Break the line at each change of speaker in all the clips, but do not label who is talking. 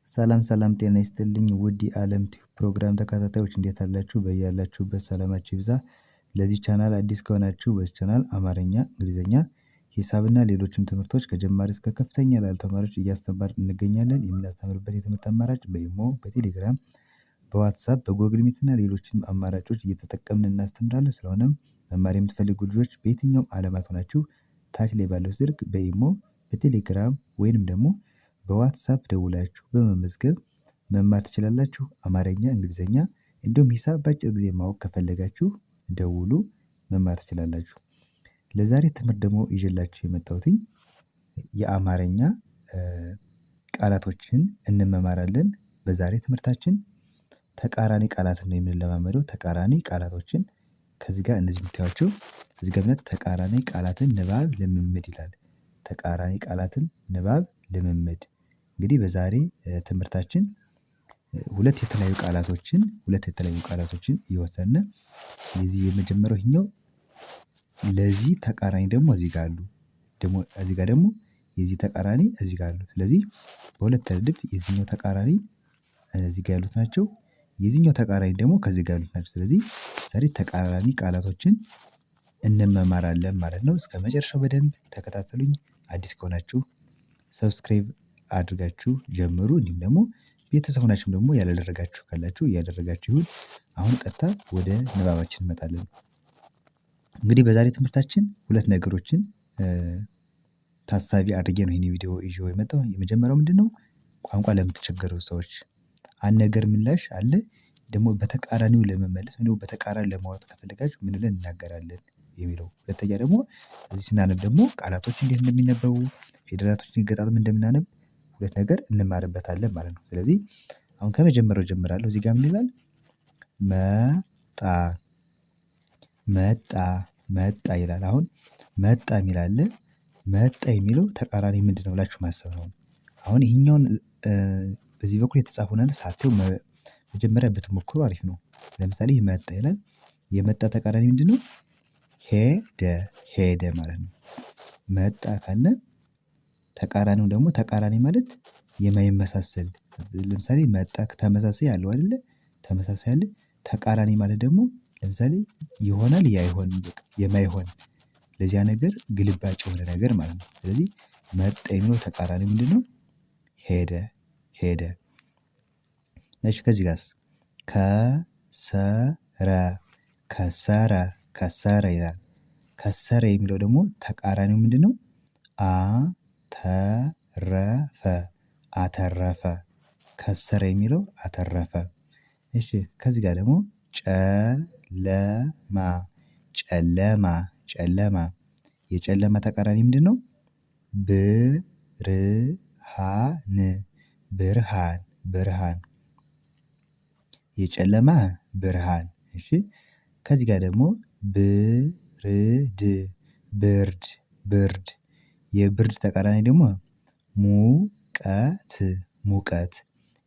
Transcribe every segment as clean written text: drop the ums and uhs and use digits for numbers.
ሰላም ሰላም ጤና ይስጥልኝ ውድ የዓለም ቲዩብ ፕሮግራም ተከታታዮች እንዴት አላችሁ? በያላችሁበት ሰላማችሁ ይብዛ። ለዚህ ቻናል አዲስ ከሆናችሁ በዚህ ቻናል አማርኛ፣ እንግሊዝኛ፣ ሂሳብና ሌሎችም ትምህርቶች ከጀማሪ እስከ ከፍተኛ ላሉ ተማሪዎች እያስተማርን እንገኛለን። የምናስተምርበት የትምህርት አማራጭ በኢሞ፣ በቴሌግራም፣ በዋትሳፕ፣ በጎግል ሚት እና ሌሎችም አማራጮች እየተጠቀምን እናስተምራለን። ስለሆነም መማር የምትፈልጉ ልጆች በየትኛውም ዓለማት ሆናችሁ ታች ላይ ባለው ስልክ በኢሞ፣ በቴሌግራም ወይንም ደግሞ በዋትሳፕ ደውላችሁ በመመዝገብ መማር ትችላላችሁ። አማርኛ፣ እንግሊዝኛ እንዲሁም ሂሳብ በአጭር ጊዜ ማወቅ ከፈለጋችሁ ደውሉ፣ መማር ትችላላችሁ። ለዛሬ ትምህርት ደግሞ ይዤላችሁ የመጣሁትኝ የአማርኛ ቃላቶችን እንመማራለን። በዛሬ ትምህርታችን ተቃራኒ ቃላትን ነው የምንለማመደው። ተቃራኒ ቃላቶችን ከዚህ ጋር እነዚህ የምታዩዋቸው እዚህ ጋር ተቃራኒ ቃላትን ንባብ ልምምድ ይላል። ተቃራኒ ቃላትን ንባብ ልምምድ። እንግዲህ በዛሬ ትምህርታችን ሁለት የተለያዩ ቃላቶችን እየወሰድን የዚህ የመጀመሪያው ይሄኛው ለዚህ ተቃራኒ ደግሞ እዚህ ጋር አሉ። ደግሞ እዚህ ጋር ደግሞ የዚህ ተቃራኒ እዚህ ጋር አሉ። ስለዚህ በሁለት ረድፍ የዚህኛው ተቃራኒ እዚህ ጋር ያሉት ናቸው። የዚህኛው ተቃራኒ ደግሞ ከዚህ ጋር ያሉት ናቸው። ስለዚህ ዛሬ ተቃራኒ ቃላቶችን እንመማራለን ማለት ነው። እስከመጨረሻው በደንብ ተከታተሉኝ። አዲስ ከሆናችሁ ሰብስክራይብ አድርጋችሁ ጀምሩ። እንዲሁም ደግሞ ቤተሰብ ሆናችሁም ደግሞ ያላደረጋችሁ ካላችሁ እያደረጋችሁ ይሁን። አሁን ቀጥታ ወደ ንባባችን እንመጣለን። እንግዲህ በዛሬ ትምህርታችን ሁለት ነገሮችን ታሳቢ አድርጌ ነው ይሄን ቪዲዮ ይዤው የመጣው። የመጀመሪያው ምንድነው? ቋንቋ ለምትቸገሩ ሰዎች አንድ ነገር ምላሽ አለ ደግሞ በተቃራኒው ለመመለስ ወይም በተቃራኒ ለማውራት ከፈለጋችሁ ምን ብለን እናገራለን የሚለው። ሁለተኛ ደግሞ እዚህ ስናነብ ደግሞ ቃላቶች እንዴት እንደሚነበቡ ፊደላቶችን ገጣጥመን እንደምናነብ ሁለት ነገር እንማርበታለን ማለት ነው። ስለዚህ አሁን ከመጀመሪያው ጀምራለሁ። እዚህ ጋር ምን ይላል? መጣ መጣ መጣ ይላል። አሁን መጣ የሚል አለ። መጣ የሚለው ተቃራኒ ምንድነው ብላችሁ ማሰብ ነው። አሁን ይሄኛውን በዚህ በኩል የተጻፈው ነገር ሳትዩ መጀመሪያ ብትሞክሩ አሪፍ ነው። ለምሳሌ መጣ ይላል። የመጣ ተቃራኒ ምንድነው? ሄደ ሄደ ማለት ነው። መጣ ካለ ተቃራኒው ደግሞ ተቃራኒ ማለት የማይመሳሰል ለምሳሌ መጣ ተመሳሳይ አለው አይደለ? ተመሳሳይ አለ። ተቃራኒ ማለት ደግሞ ለምሳሌ ይሆናል አይሆንም በቃ የማይሆን ለዚያ ነገር ግልባጭ የሆነ ነገር ማለት ነው። ስለዚህ መጣ የሚለው ተቃራኒ ምንድነው? ሄደ ሄደ። እሺ ከዚህ ጋርስ ከሰረ ከሰረ ከሰረ ይላል። ከሰረ የሚለው ደግሞ ተቃራኒው ምንድነው? አተረፈ አተረፈ ከሰረ የሚለው አተረፈ። እሺ ከዚህ ጋር ደግሞ ጨለማ ጨለማ ጨለማ የጨለማ ተቃራኒ ምንድነው? ብርሃን ብርሃን ብርሃን የጨለማ ብርሃን። እሺ ከዚህ ጋር ደግሞ ብርድ ብርድ ብርድ የብርድ ተቃራኒ ደግሞ ሙቀት ሙቀት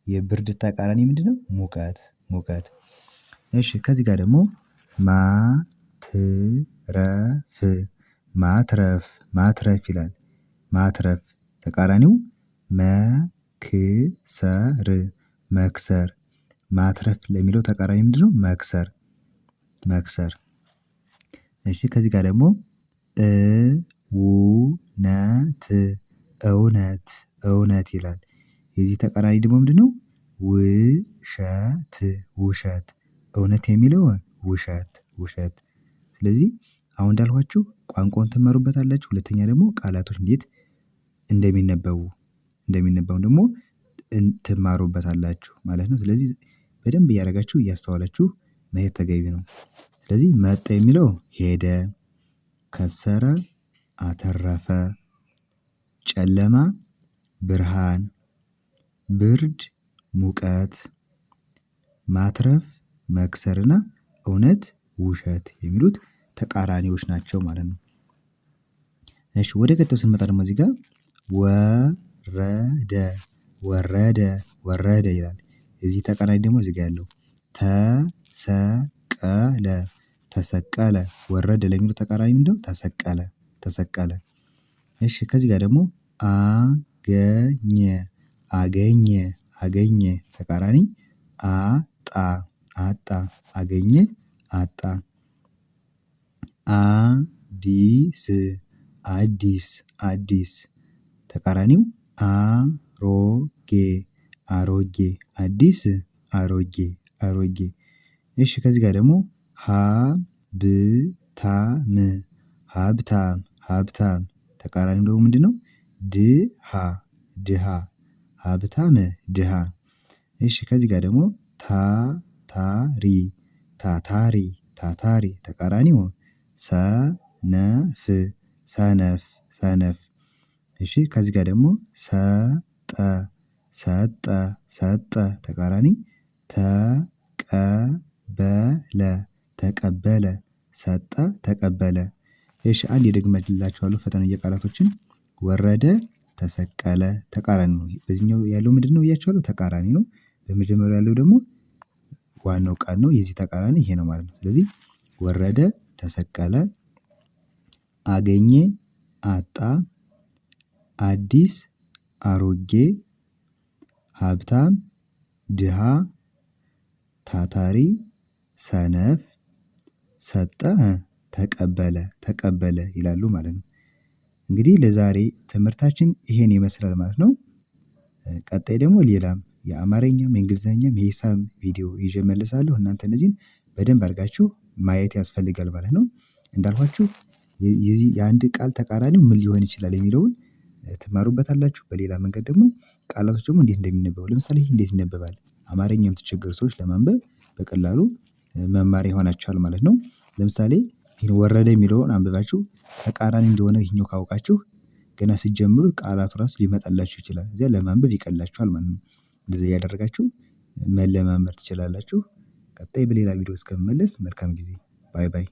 የብርድ ተቃራኒ ምንድነው? ሙቀት ሙቀት። እሺ ከዚህ ጋር ደግሞ ማትረፍ ማትረፍ ማትረፍ ይላል። ማትረፍ ተቃራኒው መክሰር መክሰር ማትረፍ ለሚለው ተቃራኒ ምንድነው? መክሰር መክሰር። እሺ ከዚህ ጋር ደግሞ እውነት እውነት እውነት ይላል። የዚህ ተቃራኒ ደግሞ ምንድነው? ውሸት ውሸት እውነት የሚለው ውሸት ውሸት። ስለዚህ አሁን እንዳልኳችሁ ቋንቋውን ትማሩበታላችሁ። ሁለተኛ ደግሞ ቃላቶች እንዴት እንደሚነበቡ ደግሞ ትማሩበታላችሁ ማለት ነው። ስለዚህ በደንብ እያደረጋችሁ እያስተዋላችሁ መሄድ ተገቢ ነው። ስለዚህ መጣ የሚለው ሄደ፣ ከሰረ አተረፈ፣ ጨለማ ብርሃን፣ ብርድ ሙቀት፣ ማትረፍ መክሰርና እውነት ውሸት የሚሉት ተቃራኒዎች ናቸው ማለት ነው። እሺ ወደ ቀጣዩ ስንመጣ ደግሞ እዚህ ጋር ወረደ ወረደ ወረደ ይላል። የዚህ ተቃራኒ ደግሞ እዚህ ጋር ያለው ተሰቀለ ተሰቀለ ወረደ ለሚለው ተቃራኒ ምንድነው? ተሰቀለ ተሰቀለ። እሺ ከዚህ ጋር ደግሞ አገኘ አገኘ አገኘ ተቃራኒ አጣ አጣ አገኘ አጣ። አዲስ አዲስ አዲስ ተቃራኒው አሮጌ አሮጌ አዲስ አሮጌ አሮጌ። እሺ ከዚህ ጋር ደግሞ ሀብታም ሀብታም ሀብታም ተቃራኒው ደግሞ ምንድነው? ድሃ ድሃ ሀብታም ድሃ። እሺ ከዚህ ጋር ደግሞ ታታሪ ታታሪ ታታሪ ተቃራኒው ሰነፍ ሰነፍ ሰነፍ። እሺ ከዚህ ጋር ደግሞ ሰጠ ሰጠ ሰጠ ተቃራኒ ተቀበለ ተቀበለ ሰጠ ተቀበለ። እሺ አንዴ ደግሜላችኋለሁ ፈጠን ብዬ ቃላቶችን ወረደ ተሰቀለ ተቃራኒ ነው። በዚህኛው ያለው ምንድነው ብያችኋለሁ ተቃራኒ ነው። በመጀመሪያው ያለው ደግሞ ዋናው ቃል ነው የዚህ ተቃራኒ ይሄ ነው ማለት ነው። ስለዚህ ወረደ ተሰቀለ አገኘ አጣ አዲስ አሮጌ ሀብታም ድሃ ታታሪ ሰነፍ ሰጠ ተቀበለ ተቀበለ ይላሉ ማለት ነው። እንግዲህ ለዛሬ ትምህርታችን ይሄን ይመስላል ማለት ነው። ቀጣይ ደግሞ ሌላም የአማርኛም የእንግሊዘኛም የሂሳብ ቪዲዮ ይዤ እመልሳለሁ እናንተ እነዚህን በደንብ አድርጋችሁ ማየት ያስፈልጋል ማለት ነው። እንዳልኳችሁ የዚህ የአንድ ቃል ተቃራኒው ምን ሊሆን ይችላል የሚለውን ትማሩበታላችሁ። በሌላ መንገድ ደግሞ ቃላቶች ደግሞ እንዴት እንደሚነበቡ ለምሳሌ ይሄ እንዴት ይነበባል አማርኛ የምትቸገሩ ሰዎች ለማንበብ በቀላሉ መማሪያ ይሆናችኋል ማለት ነው። ለምሳሌ ይሄን ወረደ የሚለውን አንብባችሁ ተቃራኒ እንደሆነ ይሄኛው ካወቃችሁ ገና ስትጀምሩት ቃላቱ ራሱ ሊመጣላችሁ ይችላል እዚያ ለማንበብ ይቀላችኋል ማለት ነው። እንደዚህ እያደረጋችሁ መለማመድ ትችላላችሁ። ቀጣይ በሌላ ቪዲዮ እስከምመለስ መልካም ጊዜ ባይ ባይ